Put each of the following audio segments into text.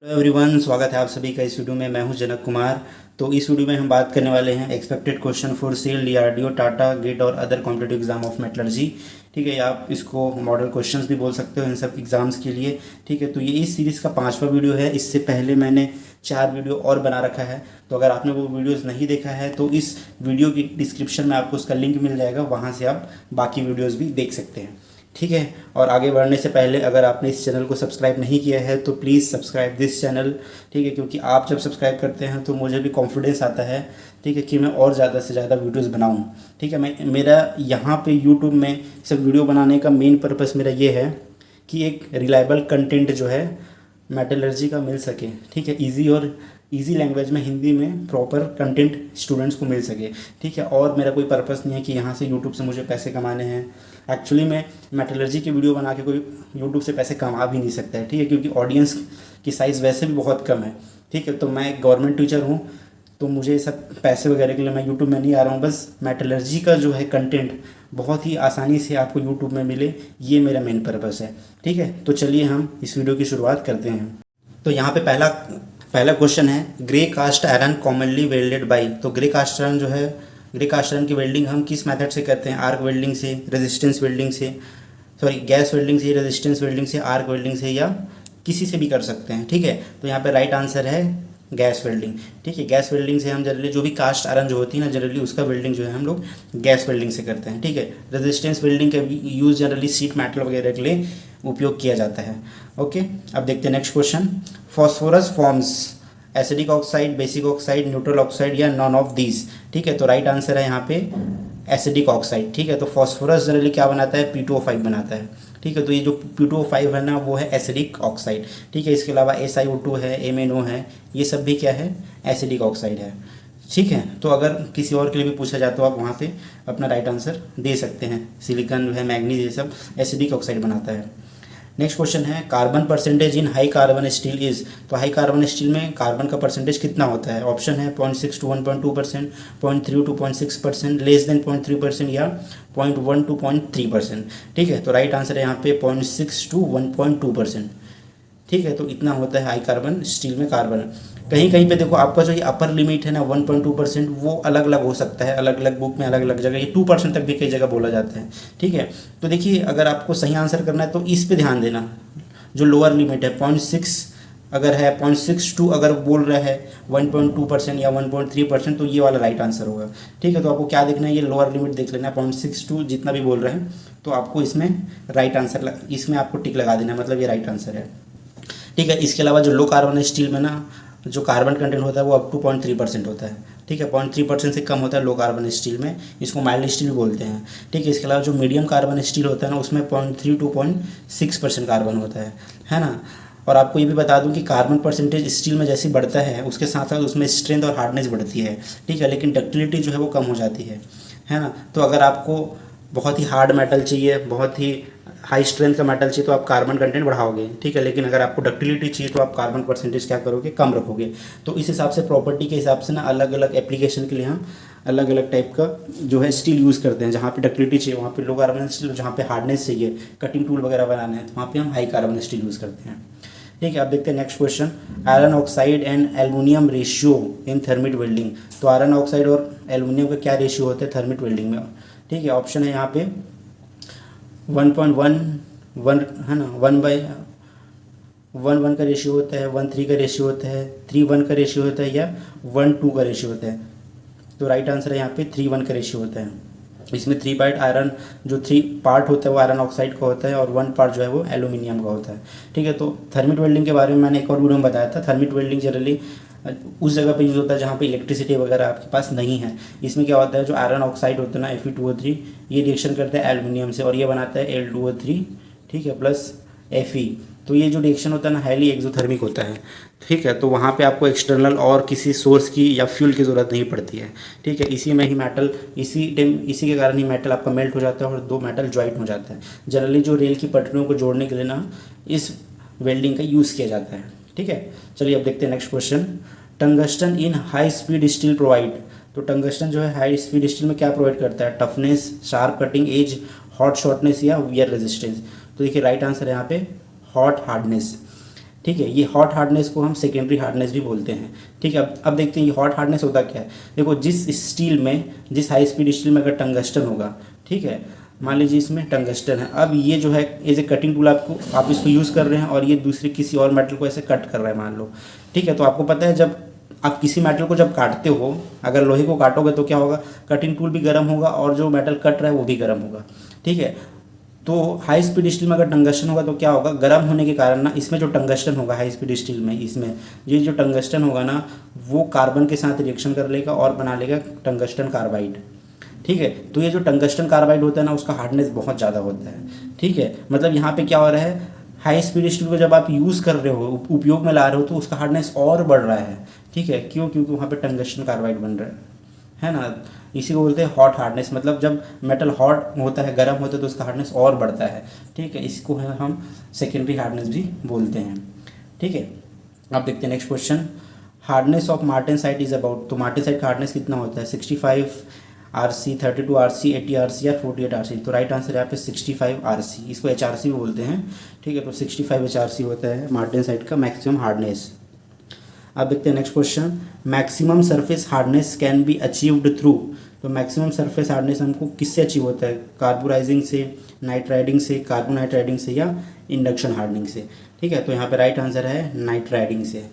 Hello everyone, स्वागत है आप सभी का इस वीडियो में। मैं हूं जनक कुमार। तो इस वीडियो में हम बात करने वाले हैं expected question for SAIL DRDO Tata GATE और other competitive exam of metallurgy. ठीक है, या आप इसको मॉडल क्वेश्चंस भी बोल सकते हो इन सब एग्जाम्स के लिए। ठीक है, तो ये इस सीरीज़ का 5वां वीडियो है। इससे पहले मैंने 4 वीडियो और बना रखा है, तो अगर आपने वो वीडियोज़ नहीं देखा है तो इस वीडियो की डिस्क्रिप्शन में आपको उसका लिंक मिल जाएगा, वहाँ से आप बाकी वीडियोज़ भी देख सकते हैं। ठीक है, और आगे बढ़ने से पहले अगर आपने इस चैनल को सब्सक्राइब नहीं किया है तो प्लीज़ सब्सक्राइब दिस चैनल। ठीक है, क्योंकि आप जब सब्सक्राइब करते हैं तो मुझे भी कॉन्फिडेंस आता है, ठीक है, कि मैं और ज़्यादा से ज़्यादा वीडियोस बनाऊं। ठीक है, मेरा यहाँ पे यूट्यूब में सब वीडियो बनाने का मेन पर्पस मेरा ये है कि एक रिलायबल कंटेंट जो है मेटलर्जी का मिल सके। ठीक है, ईजी लैंग्वेज में, हिंदी में प्रॉपर कंटेंट स्टूडेंट्स को मिल सके। ठीक है, और मेरा कोई पर्पस नहीं है कि यहाँ से यूट्यूब से मुझे पैसे कमाने हैं। एक्चुअली में मेटलर्जी की वीडियो बना के कोई यूट्यूब से पैसे कमा भी नहीं सकता है। ठीक है, क्योंकि ऑडियंस की साइज़ वैसे भी बहुत कम है। ठीक है, तो मैं एक गवर्नमेंट टीचर हूँ, तो मुझे सब पैसे वगैरह के लिए मैं यूट्यूब में नहीं आ रहा हूँ। बस मेटलर्जी का जो है कंटेंट बहुत ही आसानी से आपको यूट्यूब में मिले, ये मेरा मेन पर्पस है। ठीक है, तो चलिए हम इस वीडियो की शुरुआत करते हैं। तो यहाँ पे पहला क्वेश्चन है, grey cast iron commonly welded by. तो ग्रे कास्ट आयरन की वेल्डिंग हम किस मेथड से करते हैं? आर्क वेल्डिंग से, रेजिस्टेंस वेल्डिंग से, गैस वेल्डिंग से, रेजिस्टेंस वेल्डिंग से, आर्क वेल्डिंग से, या किसी से भी कर सकते हैं। ठीक है, तो यहाँ पे राइट आंसर है गैस वेल्डिंग। ठीक है, गैस वेल्डिंग से हम जनरली जो भी कास्ट आयरन जो होती है ना, जनरली उसका वेल्डिंग जो है हम लोग गैस वेल्डिंग से करते हैं। ठीक है, रेजिस्टेंस वेल्डिंग का यूज़ जनरली सीट मेटल वगैरह के लिए उपयोग किया जाता है। ओके, अब देखते हैं next question. Phosphorus forms acidic oxide, basic oxide, neutral oxide, या नॉन ऑफ दीज। ठीक है, तो राइट आंसर है यहाँ पे एसिडिक ऑक्साइड। ठीक है, तो फॉस्फोरस जनरली क्या बनाता है? P2O5 बनाता है। ठीक है, तो ये जो P2O5 है ना, वो है एसिडिक ऑक्साइड। ठीक है, इसके अलावा SiO2 है, MnO है, ये सब भी क्या है? एसिडिक ऑक्साइड है। ठीक है, तो अगर किसी और के लिए भी पूछा जाए तो आप वहाँ पे अपना राइट आंसर दे सकते हैं। सिलिकॉन जो है, मैग्नीज, ये सब एसिडिक ऑक्साइड बनाता है। नेक्स्ट क्वेश्चन है, carbon percentage in high carbon steel is. तो हाई कार्बन स्टील में कार्बन का परसेंटेज कितना होता है? ऑप्शन है 0.6 to 1.2%, 0.3 to 0.6%, लेस देन 0.3%, या 0.1 to 0.3%। ठीक है, तो राइट आंसर है यहाँ पे 0.6 to 1.2%। ठीक है, तो इतना होता है हाई कार्बन स्टील में कार्बन। कहीं कहीं पे देखो, आपका जो ये अपर लिमिट है ना 1.2%, वो अलग अलग हो सकता है, अलग अलग बुक में अलग अलग जगह ये 2% तक भी कई जगह बोला जाता है। ठीक है, तो देखिए, अगर आपको सही आंसर करना है तो इस पे ध्यान देना। जो लोअर लिमिट है 0.6 अगर है, 0.62 अगर बोल रहा है 1.2% या 1.3%, तो ये वाला राइट आंसर होगा। ठीक है, तो आपको क्या देखना है? ये लोअर लिमिट देख लेना है, 0.62 जितना भी बोल रहे हैं, तो आपको इसमें राइट आंसर, इसमें आपको टिक लगा देना है, मतलब ये राइट आंसर है। ठीक है, इसके अलावा जो लो कार्बन स्टील में ना जो कार्बन कंटेंट होता है वो अप टू 0.3% होता है। ठीक है, 0.3% से कम होता है लो कार्बन स्टील में, इसको माइल्ड स्टील भी बोलते हैं। ठीक है, इसके अलावा जो मीडियम कार्बन स्टील होता है ना, उसमें 0.3 to 0.6% कार्बन होता है ना। और आपको ये भी बता दूं कि कार्बन परसेंटेज स्टील में जैसे बढ़ता है, उसके साथ साथ उसमें स्ट्रेंथ और हार्डनेस बढ़ती है। ठीक है, लेकिन डक्टिलिटी जो है वो कम हो जाती है ना। तो अगर आपको बहुत ही हार्ड मेटल चाहिए, बहुत ही हाई स्ट्रेंथ का मेटल चाहिए, तो आप कार्बन कंटेंट बढ़ाओगे। ठीक है, लेकिन अगर आपको डक्टिलिटी चाहिए तो आप कार्बन परसेंटेज क्या करोगे? कम रखोगे। तो इस हिसाब से प्रॉपर्टी के हिसाब से ना अलग अलग एप्लीकेशन के लिए हम अलग अलग टाइप का जो है स्टील यूज़ करते हैं। जहाँ पे डक्टिलिटी चाहिए वहाँ पे लो कार्बन स्टील, जहाँ पे हार्डनेस चाहिए, कटिंग टूल वगैरह बनाना है, तो वहाँ पे हम हाई कार्बन स्टील यूज़ करते हैं। ठीक है, अब देखते हैं next question. Iron oxide and aluminium ratio in thermit welding. तो आयरन ऑक्साइड और एल्युमिनियम का क्या रेशियो होता है थर्मिट वेल्डिंग में? ठीक है, ऑप्शन है यहाँ पे 1.1 है ना, 1/1 का रेशियो होता है, 1/3 का रेशियो होता है, 3:1 का रेशियो होता है, या 1:2 का रेशियो होता है। तो राइट आंसर है यहाँ पे 3:1 का रेशियो होता है। इसमें 3 पार्ट आयरन, जो 3 पार्ट होता है वो आयरन ऑक्साइड का होता है, और 1 पार्ट जो है वो एल्यूमिनियम का होता है। ठीक है, तो थर्मिट वेल्डिंग के बारे में मैंने एक और वीडियो में बताया था। थर्मिट वेल्डिंग जनरली उस जगह पे यूज़ होता है जहाँ पे इलेक्ट्रिसिटी वगैरह आपके पास नहीं है। इसमें क्या होता है, जो आयरन ऑक्साइड होता है ना Fe2O3, ये रिएक्शन करता है एल्यूमिनियम से और ये बनाता है Al2O3, ठीक है, प्लस Fe। तो ये जो रिएक्शन होता है ना हाईली एक्सोथर्मिक होता है। ठीक है, तो वहाँ पे आपको एक्सटर्नल और किसी सोर्स की या फ्यूल की ज़रूरत नहीं पड़ती है। ठीक है, इसी में ही मेटल, इसी के कारण ही मेटल आपका मेल्ट हो जाता है और 2 मेटल ज्वाइंट हो जाता है। जनरली जो रेल की पटरियों को जोड़ने के लिए ना इस वेल्डिंग का यूज़ किया जाता है। ठीक है, चलिए अब देखते हैं नेक्स्ट क्वेश्चन। टंगस्टन इन हाई स्पीड स्टील प्रोवाइड। तो टंगस्टन जो है हाई स्पीड स्टील में क्या प्रोवाइड करता है? Toughness, sharp cutting edge, hot shortness, या वियर रेजिस्टेंस। तो देखिए राइट आंसर है यहाँ पे हॉट हार्डनेस। ठीक है। ये हॉट हार्डनेस को हम सेकेंडरी हार्डनेस भी बोलते हैं। ठीक है, अब देखते हैं ये हॉट हार्डनेस होता क्या है। देखो, जिस हाई स्पीड स्टील में अगर टंगस्टन होगा, ठीक है, मान लीजिए इसमें टंगस्टन है, अब ये जो है एज ए कटिंग टूल आप इसको यूज़ कर रहे हैं और ये दूसरे किसी और मेटल को ऐसे कट कर रहा है मान लो। ठीक है, तो आपको पता है जब आप किसी मेटल को जब काटते हो, अगर लोहे को काटोगे तो क्या होगा, कटिंग टूल भी गर्म होगा और जो मेटल कट रहा है वो भी गर्म होगा। ठीक है, तो हाई स्पीड स्टील में अगर टंगस्टन होगा तो क्या होगा, गर्म होने के कारण ना इसमें जो टंगस्टन होगा हाई स्पीड स्टील में, इसमें ये जो टंगस्टन होगा ना वो कार्बन के साथ रिएक्शन कर लेगा और बना लेगा टंगस्टन कार्बाइड। ठीक है, तो ये जो टंगस्टन कार्बाइड होता है ना उसका हार्डनेस बहुत ज़्यादा होता है। ठीक है, मतलब यहाँ पे क्या हो रहा है, हाई स्पीड स्टील को जब आप यूज़ कर रहे हो, उपयोग में ला रहे हो, तो उसका हार्डनेस और बढ़ रहा है। ठीक है, क्यों, क्योंकि वहाँ पे टंगस्टन कार्बाइड बन रहा है ना। इसी को बोलते हैं हॉट हार्डनेस, मतलब जब मेटल हॉट होता है, गर्म होता है तो उसका हार्डनेस और बढ़ता है। ठीक है, इसको हम सेकेंडरी हार्डनेस भी बोलते हैं। ठीक है, अब देखते हैं next question. Hardness of martensite is about, तो मार्टेनसाइट का हार्डनेस कितना होता है, 65 RC, 32 RC, 80 RC या 48 RC। तो राइट आंसर यहाँ पे 65 RC, इसको HRC भी बोलते हैं। ठीक है, तो 65 HRC होता है मार्टेनसाइट का मैक्सिमम हार्डनेस। अब देखते हैं next question. Maximum surface hardness can be achieved through, तो मैक्सिमम सरफेस हार्डनेस हमको किससे अचीव होता है, कार्बोराइजिंग से, नाइट्राइडिंग से, कार्बोनाइट्राइडिंग से या इंडक्शन हार्डनिंग से। ठीक है, तो यहाँ पे राइट आंसर है नाइट्राइडिंग से।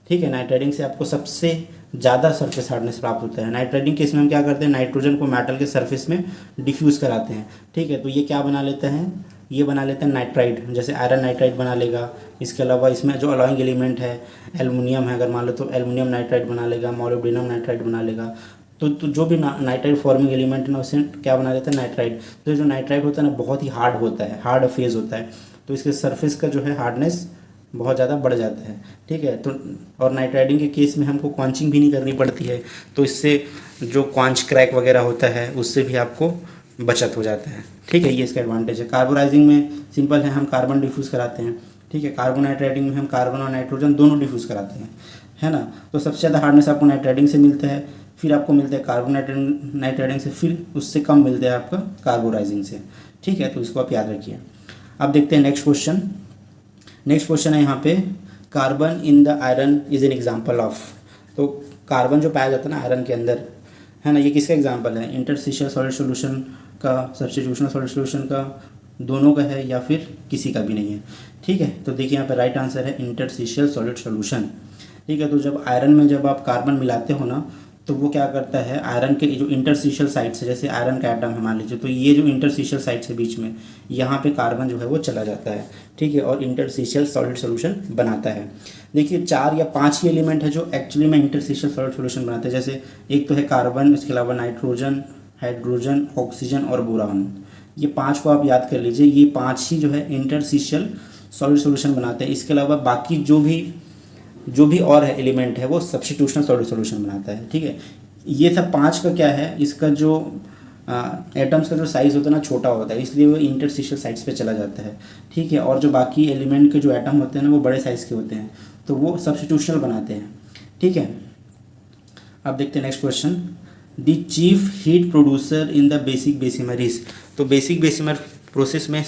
ठीक है, नाइट्राइडिंग से आपको सबसे ज़्यादा सरफेस हार्डनेस प्राप्त होता है। नाइट्राइडिंग केस में हम क्या करते हैं, नाइट्रोजन को मेटल के सरफेस में डिफ्यूज़ कराते हैं। ठीक है, तो ये क्या बना लेते हैं, ये बना लेते हैं नाइट्राइड, जैसे आयरन नाइट्राइड बना लेगा। इसके अलावा इसमें जो अलॉइंग एलिमेंट है, एल्युमिनियम है अगर मान लो तो एल्युमिनियम नाइट्राइड बना लेगा, मोलिब्डेनम नाइट्राइड बना लेगा। तो जो भी नाइट्राइड फॉर्मिंग एलिमेंट है ना उससे क्या बना लेता है, नाइट्राइड। तो जो नाइट्राइड होता है ना बहुत ही हार्ड होता है, हार्ड फेज होता है, तो इसके सरफेस का जो है हार्डनेस बहुत ज़्यादा बढ़ जाता है। ठीक है, तो और नाइट्राइडिंग के केस में हमको क्वांचिंग भी नहीं करनी पड़ती है, तो इससे जो क्वांच क्रैक वगैरह होता है उससे भी आपको बचत हो जाता है। ठीक है, ये इसका एडवांटेज है। कार्बोराइजिंग में सिंपल है, हम कार्बन डिफ्यूज़ कराते हैं। ठीक है, कार्बोनाइट्राइडिंग में हम कार्बन और नाइट्रोजन दोनों डिफ्यूज़ कराते हैं, है ना। तो सबसे ज़्यादा हार्डनेस आपको नाइट्राइडिंग से मिलता है, फिर आपको मिलता है कार्बोनाइट्राइडिंग से, फिर उससे कम मिलता है आपका कार्बोराइजिंग से। ठीक है, तो इसको आप याद रखिए। अब देखते हैं नेक्स्ट क्वेश्चन। नेक्स्ट क्वेश्चन है यहाँ पे, carbon in the iron is an example of, तो कार्बन जो पाया जाता है ना आयरन के अंदर, है ना, ये किसका एग्जाम्पल है, इंटरस्टिशियल सॉलिड सोल्यूशन का, सब्स्टिट्यूशनल सॉलिड सोल्यूशन का, दोनों का है या फिर किसी का भी नहीं है। ठीक है, तो देखिए यहाँ पे राइट आंसर है इंटरस्टिशियल सॉलिड सोल्यूशन। ठीक है, तो जब आयरन में जब आप कार्बन मिलाते हो ना तो वो क्या करता है, आयरन के जो इंटरस्टिशियल साइट्स है, जैसे आयरन का एटम है मान लीजिए, तो ये जो इंटरस्टिशियल साइट्स है बीच में, यहाँ पे कार्बन जो है वो चला जाता है। ठीक है, और इंटरस्टिशियल सॉलिड सोल्यूशन बनाता है। देखिए 4 या 5 ही एलिमेंट है जो एक्चुअली में इंटरस्टिशियल सॉलिड सोल्यूशन बनाते हैं, जैसे एक तो है कार्बन, इसके अलावा नाइट्रोजन, हाइड्रोजन, ऑक्सीजन और बोरान। ये 5 को आप याद कर लीजिए, ये 5 ही जो है इंटरस्टिशियल सॉलिड सोल्यूशन बनाते हैं। इसके अलावा बाकी जो भी और है एलिमेंट है वो सब्स्टिट्यूशनल सॉलिड सोल्यूशन बनाता है। ठीक है, ये सब 5 का क्या है, इसका जो एटम्स का जो साइज़ होता है ना छोटा होता है, इसलिए वो इंटरस्टिशियल साइड्स पे चला जाता है। ठीक है, और जो बाकी एलिमेंट के जो एटम होते हैं ना वो बड़े साइज़ के होते हैं, तो वो सब्स्टिट्यूशनल बनाते हैं। ठीक है, अब देखते हैं next question. The chief heat producer in the basic Bessemer is, तो बेसिक बेसिमर प्रोसेस में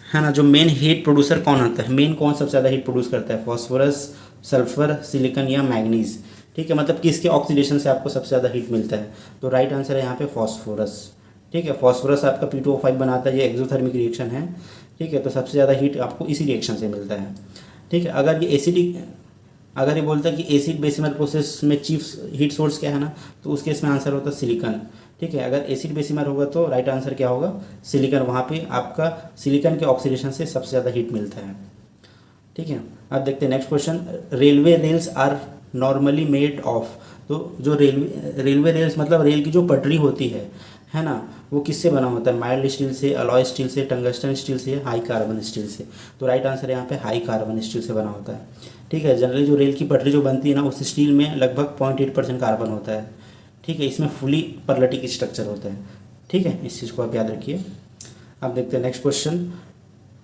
है ना जो मेन हीट प्रोड्यूसर कौन होता है, मेन कौन सबसे ज़्यादा हीट प्रोड्यूस करता है, फॉस्फोरस, सल्फर, सिलिकॉन या मैग्नीज। ठीक है, मतलब किसके ऑक्सीडेशन से आपको सबसे ज़्यादा हीट मिलता है, तो राइट आंसर है यहाँ पे फॉस्फोरस। ठीक है, फॉस्फोरस आपका P2O5 बनाता है, ये एक्सोथर्मिक रिएक्शन है। ठीक है, तो सबसे ज़्यादा हीट आपको इसी रिएक्शन से मिलता है। ठीक है, अगर ये बोलता है कि एसिड बेसिमर प्रोसेस में चीफ हीट सोर्स क्या है ना, तो उसके इसमें आंसर होता है सिलिकॉन। ठीक है, अगर एसिड बेसिमर होगा तो राइट आंसर क्या होगा, सिलिकॉन। वहाँ पे आपका सिलिकॉन के ऑक्सीडेशन से सबसे ज़्यादा हीट मिलता है। ठीक है, अब देखते हैं next question. Railway rails are normally made of, तो जो रेलवे रेल्स मतलब रेल की जो पटरी होती है ना, वो किससे बना होता है, माइल्ड स्टील से, अलॉय स्टील से, टंगस्टन स्टील से, हाई कार्बन स्टील से। तो राइट आंसर यहाँ पे हाई कार्बन स्टील से बना होता है। ठीक है, जनरली जो रेल की पटरी जो बनती है ना उस स्टील में लगभग 0.8% कार्बन होता है। ठीक है, इसमें फुली परलिटिक स्ट्रक्चर होता है। ठीक है, इस चीज़ को आप याद रखिए। अब देखते हैं next question.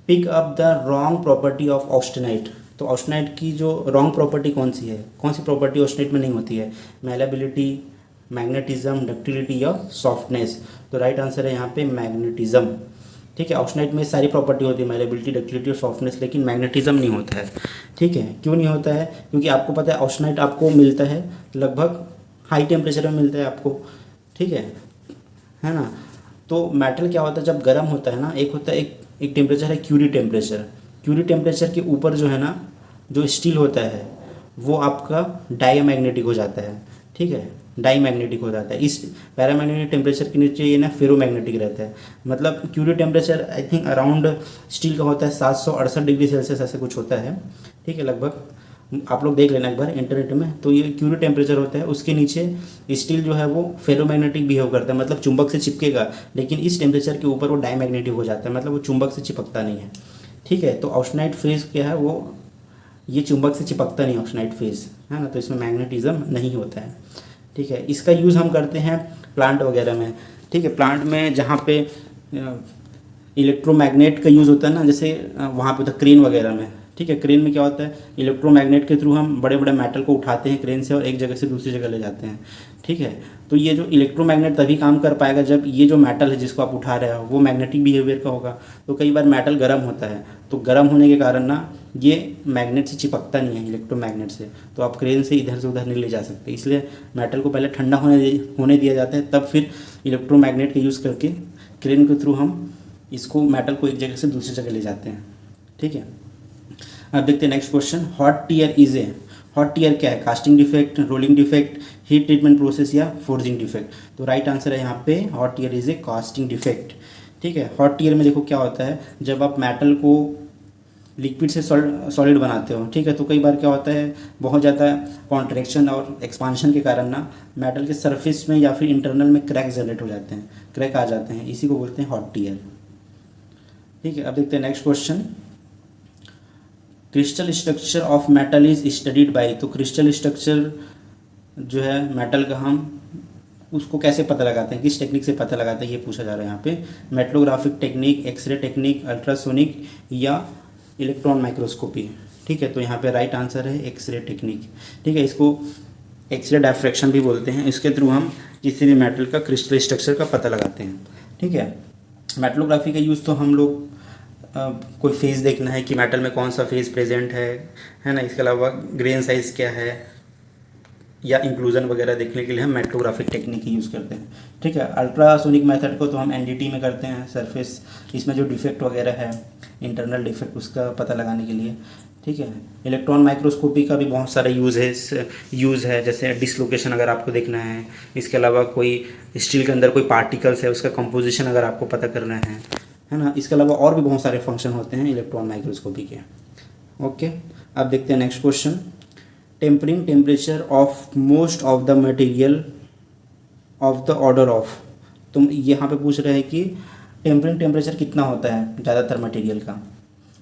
Pick up the wrong property of austenite, तो ऑस्टेनाइट की जो रॉन्ग प्रॉपर्टी कौन सी है, कौन सी प्रॉपर्टी ऑस्टेनाइट में नहीं होती है, मैलेबिलिटी, मैग्नेटिज्म, डक्टिलिटी या सॉफ्टनेस। तो राइट आंसर है यहाँ पे मैग्नेटिज्म। ठीक है। ऑक्साइड में सारी प्रॉपर्टी होती है, मैलेबिलिटी, डक्टिलिटी और सॉफ्टनेस, लेकिन मैग्नेटिज्म नहीं होता है। ठीक है, क्यों नहीं होता है? क्योंकि आपको पता है ऑक्साइड आपको मिलता है लगभग हाई टेम्परेचर में मिलता है आपको। ठीक है ना। तो मेटल क्या होता है जब गर्म होता है ना, एक होता है एक टेम्परेचर है क्यूरी टेम्परेचर। क्यूरी टेम्परेचर के ऊपर जो है ना, जो स्टील होता है वो आपका डायमैग्नेटिक हो जाता है। ठीक है, डाईमैग्नेटिक हो जाता है। इस पैरामैग्नेटिक टेम्परेचर के नीचे ये ना फेरोमैग्नेटिक रहता है। मतलब Curie temperature I think around steel का होता है 768 डिग्री सेल्सियस ऐसे कुछ होता है। ठीक है, लगभग आप लोग देख लेना एक बार इंटरनेट में। तो ये क्यूरी टेम्परेचर होता है, उसके नीचे स्टील जो है वो फेरोमैग्नेटिक बिहेव करता है, मतलब चुंबक से चिपकेगा, लेकिन इस टेम्परेचर के ऊपर वो डाईमैग्नेटिक हो जाता है, मतलब वो चुंबक से चिपकता नहीं है। ठीक है, तो ऑक्साइड फेज क्या है, वो ये चुंबक से चिपकता नहीं ऑक्साइड फेज, है ना, तो इसमें मैग्नेटिज्म नहीं होता है। ठीक है, इसका यूज़ हम करते हैं प्लांट वगैरह में। ठीक है, प्लांट में जहाँ पे इलेक्ट्रोमैग्नेट का यूज़ होता है ना, जैसे वहाँ पे तो क्रेन वगैरह में। ठीक है, क्रेन में क्या होता है, इलेक्ट्रोमैग्नेट के थ्रू हम बड़े बड़े मेटल को उठाते हैं क्रेन से और एक जगह से दूसरी जगह ले जाते हैं। ठीक है, तो ये जो इलेक्ट्रोमैग्नेट तभी काम कर पाएगा जब ये जो मेटल है जिसको आप उठा रहे हो वो मैग्नेटिक बिहेवियर का होगा। तो कई बार मेटल गर्म होता है, तो गर्म होने के कारण ना ये मैग्नेट से चिपकता नहीं है, इलेक्ट्रोमैग्नेट से, तो आप क्रेन से इधर से उधर नहीं ले जा सकते। इसलिए मेटल को पहले ठंडा होने दिया जाता है, तब फिर इलेक्ट्रोमैग्नेट का यूज़ करके क्रेन के थ्रू हम इसको मेटल को एक जगह से दूसरी जगह ले जाते हैं। ठीक है, अब देखते हैं next question. Hot tear is a, hot tear क्या है? Casting defect, rolling defect, heat treatment process या फोर्जिंग डिफेक्ट। तो राइट आंसर है यहाँ पे hot tear is a casting defect. ठीक है, हॉट टीयर में देखो क्या होता है, जब आप मेटल को लिक्विड से सॉलिड बनाते हो। ठीक है, तो कई बार क्या होता है, बहुत ज़्यादा कॉन्ट्रैक्शन और एक्सपांशन के कारण ना मेटल के सरफेस में या फिर इंटरनल में क्रैक जनरेट हो जाते हैं, क्रैक आ जाते हैं, इसी को बोलते हैं हॉट टीयर। ठीक है, अब देखते हैं next question. Crystal structure of metal is studied by. तो क्रिस्टल स्ट्रक्चर जो है मेटल का, हम उसको कैसे पता लगाते हैं, किस टेक्निक से पता लगाते हैं, ये पूछा जा रहा है यहाँ पे। मेट्रोग्राफिक टेक्निक, एक्सरे टेक्निक, अल्ट्रासोनिक या इलेक्ट्रॉन माइक्रोस्कोपी। ठीक है, तो यहाँ पे राइट आंसर है एक्सरे टेक्निक। ठीक है, इसको एक्सरे डायफ्रैक्शन भी बोलते हैं। इसके थ्रू हम किसी भी मेटल का क्रिस्टल स्ट्रक्चर का पता लगाते हैं। ठीक है, मेट्रोग्राफी का यूज़ तो हम लोग कोई फेज देखना है कि मेटल में कौन सा फेज प्रेजेंट है ना, इसके अलावा ग्रेन साइज़ क्या है या इंक्लूजन वगैरह देखने के लिए हम मेट्रोग्राफिक टेक्निक ही यूज़ करते हैं। ठीक है, अल्ट्रासोनिक मेथड को तो हम एनडीटी में करते हैं, सरफेस इसमें जो डिफेक्ट वगैरह है, इंटरनल डिफेक्ट, उसका पता लगाने के लिए। ठीक है, इलेक्ट्रॉन माइक्रोस्कोपी का भी बहुत सारा यूज़ है, जैसे डिसलोकेशन अगर आपको देखना है, इसके अलावा कोई स्टील के अंदर कोई पार्टिकल्स है उसका कंपोजिशन अगर आपको पता करना है ना, इसके अलावा और भी बहुत सारे फंक्शन होते हैं इलेक्ट्रॉन माइक्रोस्कोपी के। ओके, अब देखते हैं next question. Tempering temperature of most of the material of the order of. तुम यहाँ पे पूछ रहे हैं कि टेम्परिंग टेम्परेचर कितना होता है ज़्यादातर मटेरियल का।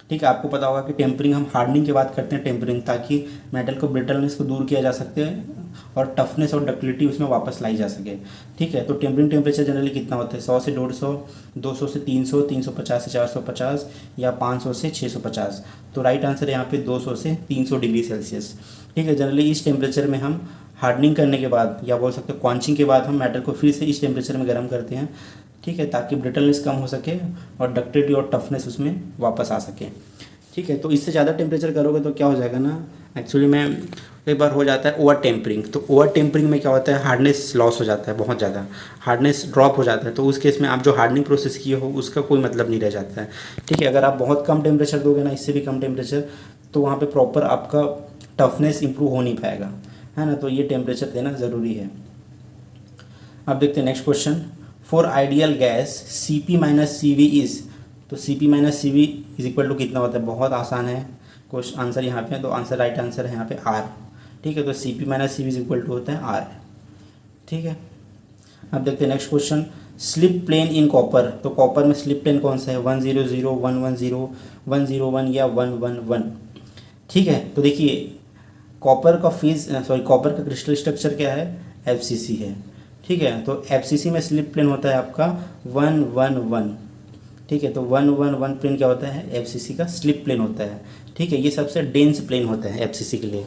ठीक है, आपको पता होगा कि टेम्परिंग हम हार्डनिंग की बात करते हैं, टेम्परिंग ताकि मेटल को ब्रिटलनेस को दूर किया जा सकते हैं और टफनेस और डक्टिलिटी उसमें वापस लाई जा सके। ठीक है, तो टेम्परिंग टेम्परेचर जनरली कितना होता है? 100 से 150, 200 से 300, 350 से 450 या 500 से 650। तो राइट आंसर है यहाँ पे 200 से 300 डिग्री सेल्सियस। ठीक है, जनरली इस टेम्परेचर में हम हार्डनिंग करने के बाद या बोल सकते हैं क्वांचिंग के बाद हम मेटल को फिर से इस टेम्परेचर में गर्म करते हैं। ठीक है, ताकि ब्रिटलनेस कम हो सके और डक्टिलिटी और टफनेस उसमें वापस आ सके। ठीक है, तो इससे ज़्यादा टेम्परेचर करोगे तो क्या हो जाएगा ना, एक्चुअली में कई बार हो जाता है ओवर टेम्परिंग। तो ओवर टेम्परिंग में क्या होता है, हार्डनेस लॉस हो जाता है, बहुत ज़्यादा हार्डनेस ड्रॉप हो जाता है। तो उस केस में आप जो हार्डनिंग प्रोसेस किए हो उसका कोई मतलब नहीं रह जाता है। ठीक है, अगर आप बहुत कम टेम्परेचर दोगे ना, इससे भी कम टेम्परेचर, तो वहाँ पर प्रॉपर आपका टफनेस इंप्रूव हो नहीं पाएगा, है ना, तो ये टेम्परेचर देना ज़रूरी है। अब देखते हैं next question. For ideal gas Cp minus CV is. तो Cp minus CV is equal to कितना होता है? बहुत आसान है क्वेश्चन, आंसर यहाँ पे है, तो आंसर राइट आंसर है यहाँ पे R। ठीक है, तो Cp minus CV is equal to होता है R। ठीक है, अब देखते हैं next question. Slip plane in copper. तो कॉपर में स्लिप प्लेन कौन सा है? 100, 110, 101 या 111। ठीक है, तो देखिए कॉपर का क्रिस्टल स्ट्रक्चर क्या है? FCC है। ठीक है, तो FCC में स्लिप प्लेन होता है आपका 111। ठीक है, तो 111 प्लेन क्या होता है? FCC का स्लिप प्लेन होता है। ठीक है, ये सबसे डेंस प्लेन होता है FCC के लिए।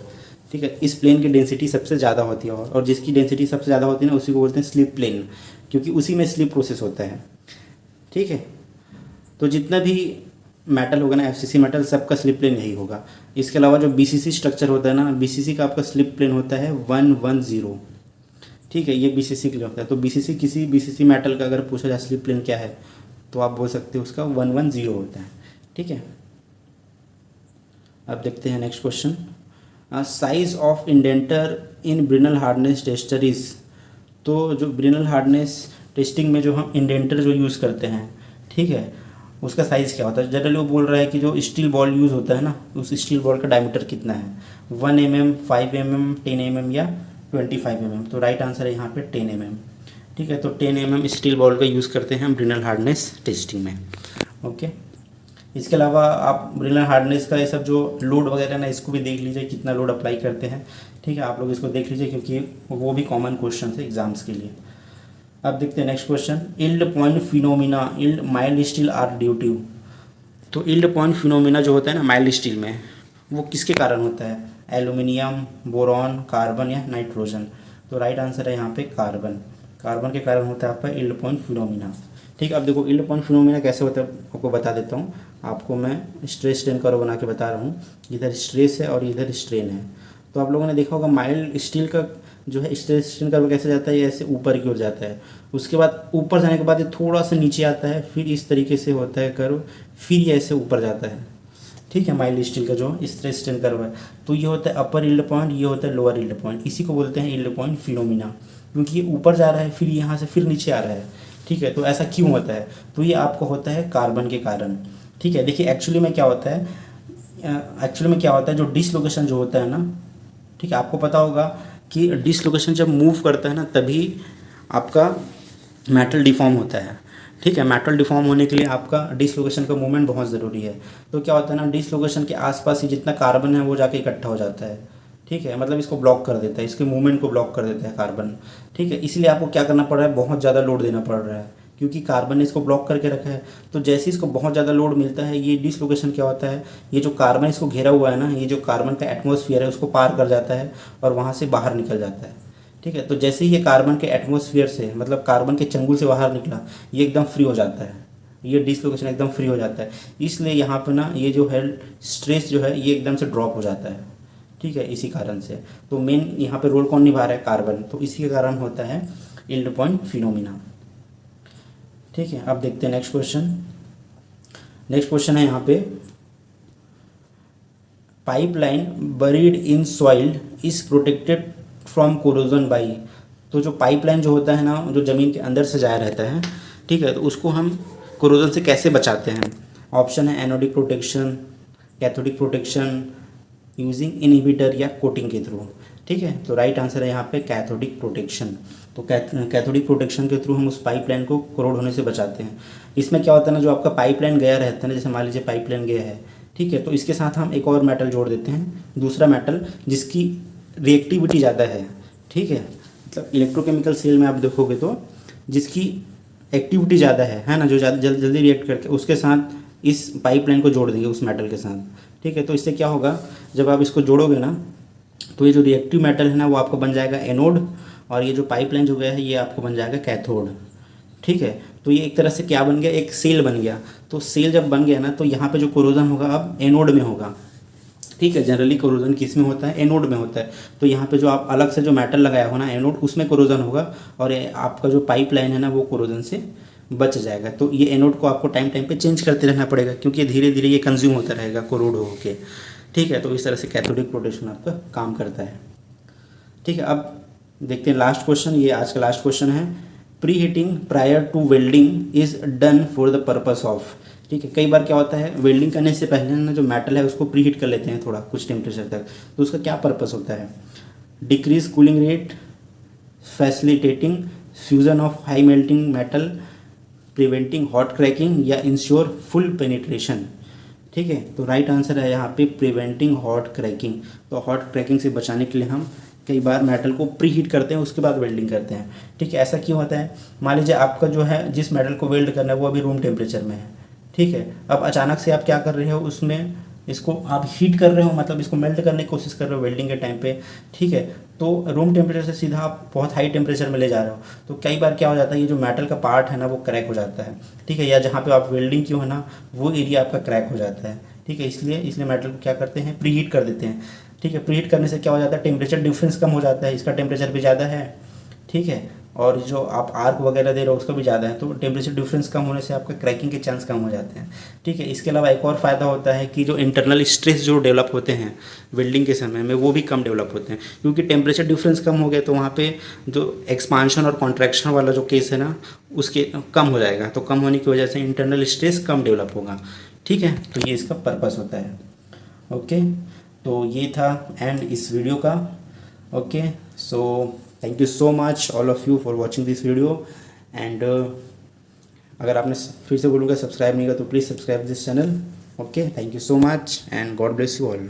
ठीक है, इस प्लेन की डेंसिटी सबसे ज़्यादा होती है और जिसकी डेंसिटी सबसे ज़्यादा होती है ना, उसी को बोलते हैं स्लिप प्लेन, क्योंकि उसी में स्लिप प्रोसेस होता है। ठीक है, तो जितना भी मेटल होगा ना एफसीसी मेटल, सबका स्लिप प्लेन यही होगा। इसके अलावा जो बीसीसी स्ट्रक्चर होता है ना, बीसीसी का आपका स्लिप प्लेन होता है 110। ठीक है, ये बीसीसी के लिए होता है। तो बीसीसी किसी बीसीसी मेटल का अगर पूछा जाए स्लिप प्लेन क्या है, तो आप बोल सकते हो उसका 110 होता है। ठीक है, अब देखते हैं next question. Size of indenter in Brinell hardness tester is. तो जो ब्रिनल हार्डनेस टेस्टिंग में जो हम इंडेंटर जो यूज़ करते हैं, ठीक है, उसका साइज़ क्या होता है। जनरली वो बोल रहा है कि जो स्टील बॉल यूज़ होता है ना, उस स्टील बॉल का डायमीटर कितना है, 1 mm, 5 mm, 10 mm या 25 mm। तो राइट आंसर है यहाँ पे 10 mm। ठीक है, तो 10 mm स्टील बॉल का यूज़ करते हैं हम ब्रिनल हार्डनेस टेस्टिंग में। ओके, इसके अलावा आप ब्रिनल हार्डनेस का ये सब जो लोड वगैरह ना, इसको भी देख लीजिए कितना लोड अप्लाई करते हैं। ठीक है, आप लोग इसको देख लीजिए क्योंकि वो भी कॉमन क्वेश्चन है एग्जाम्स के लिए। अब देखते हैं next question. Yield point phenomena yield mild steel are due to. तो इल्ड पॉइंट फिनोमिना जो होता है ना माइल्ड स्टील में, वो किसके कारण होता है, एल्यूमिनियम, बोरॉन, कार्बन या नाइट्रोजन। तो राइट आंसर है यहाँ पे कार्बन। कार्बन के कारण होता है आपका इल्ड पॉइंट फिनोमिना। ठीक है, अब देखो इल्ड पॉइंट फिनोमिना कैसे होता है आपको बता देता हूँ। आपको मैं स्ट्रेस स्ट्रेन कर्व बना के बता रहा हूँ। इधर स्ट्रेस है और इधर स्ट्रेन है। तो आप लोगों ने देखा होगा माइल्ड स्टील का जो है स्ट्रेस स्ट्रेन कर्व कैसे जाता है, ये ऐसे ऊपर की ओर जाता है। उसके बाद ऊपर जाने के बाद ये थोड़ा सा नीचे आता है, फिर इस तरीके से होता है कर्व, फिर ये ऐसे ऊपर जाता है। ठीक है, माइल्ड स्टील का जो स्ट्रेस स्ट्रेन कर्व है, तो ये होता है अपर इल्ड पॉइंट, ये होता है लोअर इल्ड पॉइंट। इसी को बोलते हैं इल्ड पॉइंट फिनोमिना, क्योंकि ये ऊपर जा रहा है फिर यहाँ से फिर नीचे आ रहा है। ठीक है, तो ऐसा क्यों होता है, तो ये आपको होता है कार्बन के कारण। ठीक है, देखिए एक्चुअली में क्या होता है, जो डिसलोकेशन जो होता है ना, ठीक है, आपको पता होगा कि डिसलोकेशन जब मूव करता है ना, तभी आपका मेटल डिफॉर्म होता है। ठीक है, मेटल डिफॉर्म होने के लिए आपका डिसलोकेशन का मूवमेंट बहुत ज़रूरी है। तो क्या होता है ना, डिसलोकेशन के आसपास ही जितना कार्बन है वो जाके इकट्ठा हो जाता है। ठीक है, मतलब इसको ब्लॉक कर देता है, इसके मूवमेंट को ब्लॉक कर देता है कार्बन। ठीक है, इसलिए आपको क्या करना पड़ रहा है, बहुत ज़्यादा लोड देना पड़ रहा है, क्योंकि कार्बन ने इसको ब्लॉक करके रखा है। तो जैसे इसको बहुत ज़्यादा लोड मिलता है, ये डिसलोकेशन क्या होता है, ये जो कार्बन इसको घेरा हुआ है ना, ये जो कार्बन का एटमॉस्फेयर है उसको पार कर जाता है और वहाँ से बाहर निकल जाता है। ठीक है, तो जैसे ही ये कार्बन के एटमॉस्फेयर से, मतलब कार्बन के चंगुल से बाहर निकला, ये एकदम फ्री हो जाता है, ये डिसलोकेशन एकदम फ्री हो जाता है। इसलिए यहाँ पर ना ये जो है स्ट्रेस जो है ये एकदम से ड्रॉप हो जाता है। ठीक है, इसी कारण से। तो मेन यहाँ पे रोल कौन निभा रहा है, कार्बन। तो इसी के कारण होता है इल्ड पॉइंट फिनोमिना। ठीक है, अब देखते हैं नेक्स्ट क्वेश्चन। नेक्स्ट क्वेश्चन है यहाँ पे, pipeline buried in soil is protected from corrosion by. तो जो पाइपलाइन जो होता है ना, जो ज़मीन के अंदर से जाया रहता है, ठीक है, तो उसको हम कोरोजन से कैसे बचाते हैं। ऑप्शन है anodic protection, cathodic protection, using inhibitor या कोटिंग के थ्रू। ठीक है, तो राइट आंसर है यहाँ पे कैथोडिक प्रोटेक्शन। तो कैथोडिक प्रोटेक्शन के थ्रू हम उस पाइपलाइन को कोरोड होने से बचाते हैं। इसमें क्या होता है ना, जो आपका पाइपलाइन गया रहता है ना, जैसे मान लीजिए पाइपलाइन गया है, ठीक है, तो इसके साथ हम एक और मेटल जोड़ देते हैं, दूसरा मेटल जिसकी रिएक्टिविटी ज़्यादा है। ठीक है, मतलब इलेक्ट्रोकेमिकल सेल में आप देखोगे तो जिसकी एक्टिविटी ज़्यादा है ना, जो जल्दी रिएक्ट करके, उसके साथ इस पाइपलाइन को जोड़ देंगे उस मेटल के साथ। ठीक है, तो इससे क्या होगा, जब आप इसको जोड़ोगे ना, तो ये जो रिएक्टिव मेटल है ना वो आपको बन जाएगा एनोड, और ये जो पाइपलाइन जो गया है ये आपको बन जाएगा कैथोड। ठीक है, तो ये एक तरह से क्या बन गया, एक सेल बन गया। तो सेल जब बन गया ना, तो यहाँ पे जो कोरोजन होगा अब एनोड में होगा। ठीक है, जनरली कोरोजन किस में होता है, एनोड में होता है। तो यहाँ पे जो आप अलग से जो मेटल लगाया हो ना एनोड, उसमें कोरोजन होगा, और आपका जो पाइपलाइन है ना वो कोरोजन से बच जाएगा। तो ये एनोड को आपको टाइम टाइम पे चेंज करते रहना पड़ेगा, क्योंकि धीरे धीरे ये कंज्यूम होता रहेगा कोरोड होके। ठीक है, तो इस तरह से कैथोडिक प्रोटेक्शन आपका काम करता है। ठीक है, अब देखते हैं लास्ट क्वेश्चन। ये आज का लास्ट क्वेश्चन है, preheating prior to welding is done for the purpose of. ठीक है, कई बार क्या होता है, वेल्डिंग करने से पहले ना जो मेटल है उसको प्री हीट कर लेते हैं थोड़ा कुछ टेम्परेचर तक। तो उसका क्या पर्पस होता है, decrease cooling rate, facilitating fusion of high melting metal, preventing hot cracking, या इंश्योर फुल पेनिट्रेशन। ठीक है, तो राइट आंसर है यहाँ पे प्रिवेंटिंग हॉट क्रैकिंग। तो हॉट क्रैकिंग से बचाने के लिए हम कई बार मेटल को प्री हीट करते हैं, उसके बाद वेल्डिंग करते हैं। ठीक है, ऐसा क्यों होता है, मान लीजिए आपका जो है जिस मेटल को वेल्ड करना है वो अभी रूम टेम्परेचर में है। ठीक है, अब अचानक से आप क्या कर रहे हो, उसमें इसको आप हीट कर रहे हो, मतलब इसको मेल्ट करने की कोशिश कर रहे हो वेल्डिंग के टाइम पे, ठीक है, तो रूम टेम्परेचर से सीधा आप बहुत हाई टेम्परेचर में ले जा रहे हो, तो कई बार क्या हो जाता है, ये जो मेटल का पार्ट है ना वो क्रैक हो जाता है, ठीक है, या जहाँ पे आप वेल्डिंग की हो ना वो एरिया आपका क्रैक हो जाता है, ठीक है, इसलिए मेटल को क्या करते हैं, प्री हीट कर देते हैं, ठीक है। प्री हीट करने से क्या हो जाता है, टेम्परेचर डिफरेंस कम हो जाता है, इसका टेम्परेचर भी ज़्यादा है, ठीक है, और जो आप आर्क वगैरह दे रहे हो उसका भी ज़्यादा है, तो टेम्परेचर डिफरेंस कम होने से आपका क्रैकिंग के चांस कम हो जाते हैं, ठीक है। इसके अलावा एक और फ़ायदा होता है कि जो इंटरनल स्ट्रेस जो डेवलप होते हैं वेल्डिंग के समय में वो भी कम डेवलप होते हैं, क्योंकि टेम्परेचर डिफरेंस कम हो गया तो वहाँ पे जो एक्सपांशन और कॉन्ट्रैक्शन वाला जो केस है ना उसके कम हो जाएगा, तो कम होने की वजह से इंटरनल स्ट्रेस कम डेवलप होगा, ठीक है, तो ये इसका पर्पस होता है। ओके, तो ये था एंड इस वीडियो का। Okay, so thank you so much all of you for watching this video and अगर आपने फिर से बोलूँगा सब्सक्राइब नहीं किया तो please subscribe this channel. Okay, thank you so much and God bless you all.